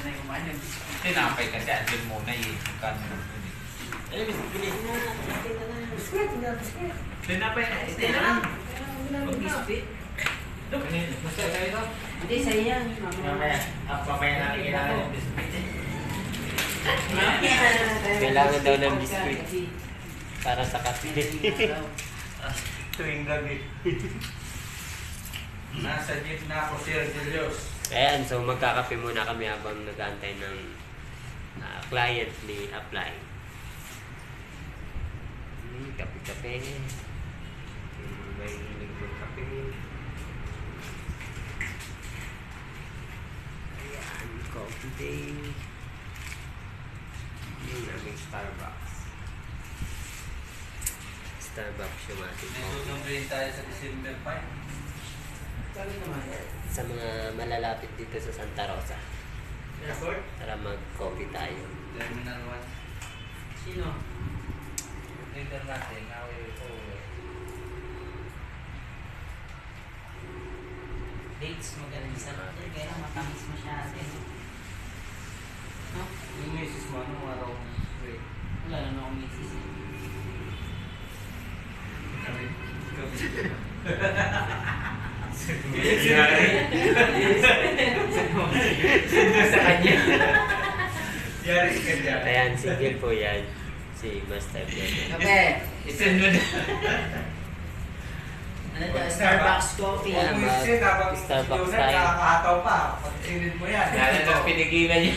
na yung kumain yung biscuit. Tinapay kasi andun muna eh. Eh, biscuit na. Biscuit na, biscuit. Tinapay na. Ito lang. Mag-biscuit. Masaya kayo ito? Hindi, sa'yo yan. Mamaya. Papaya na kailangan ng biscuit eh. Kailangan daw ng biscuit para sa kape. Tuwing gabi. Nasa jeep na ako, Sir Julius. Ayan, so magkakape muna kami habang nag-aantay ng client ni Apply. Kape-kape. May hilig ng kape. Ayan, coffee day. Yung aming Starbucks. Starbucks yung ating coffee. Nasusunduin tayo sa December 5. Sa mga malalapit dito sa Santa Rosa. Airport? Tara mag-coffee tayo. Terminal 1. Sino? Leader natin, away ko. Dates magaling sa natin. Kaya matamis masyado. No? Yung misis mo, anong araw mo? Wait. Wala na akong misis. Kami. Sino sa kanya? Yari ka dyan. Ayan, single po yan. Si Master Bjorn. Kape! Isend mo na. Ano to? Starbucks coffee. Yeah. Kung isend, kapag Starbucks isend, tayo. nakakataw pa. Pag sinid mo yan. Lalo na pinigilan niya.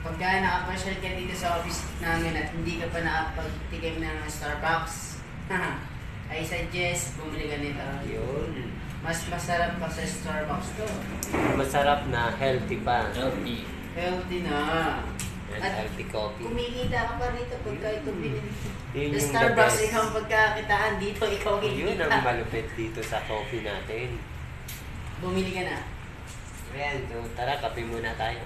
Pagka nakapasyal ka dito sa office namin at hindi ka pa nakapagtikim ng Starbucks, I suggest bumili ka nito. Yun. Mas masarap pa sa Starbucks to. Masarap na healthy pa. Healthy. Healthy na. And At healthy coffee. kumikita ka pa rito pagka ito binili. Yun Sa yung Starbucks, the best. ikaw ang pagkakitaan dito, ikaw Yun kikita. ang malupit dito sa coffee natin. Bumili ka na. Ayan, so tara, kape muna tayo.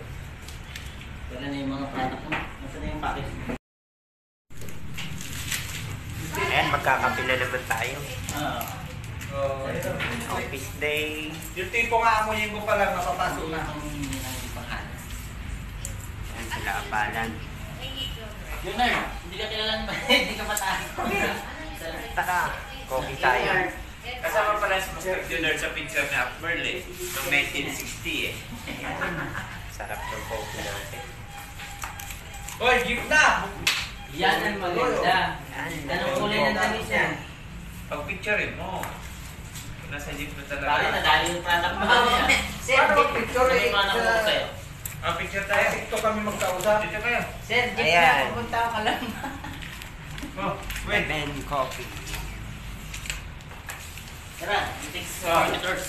Wala na yung mga product mo. Nasa na yung package mo. Ayan, magkakape na naman tayo. Oh, yun. Office day. Yung tipo nga amoyin ko pa lang, napapasok na. Ayan sila apalan. Yun na, hindi ka kilala naman. Hindi ka mataas. Tara, coffee tayo. Kasama pala si Mr. Junard sa picture ni Upmerl eh. Noong 1960 eh. Sarap ng coffee natin. Hoy, gift na! Yan ang maganda. Anong kulay ng damit yan? Pag-picturein mo. Kung nasa jeep na Bakit talaga. nadali yung product mo? Sir, Paano jeep. mag-picture Ano eh? yung mga nakuha sa'yo? Picture tayo. Ito kami magkausap. Dito kayo. Sir, jeep Ayan. na. Pupunta ka lang. Oh, wait. And coffee. Tara, it takes Ah. 4 meters.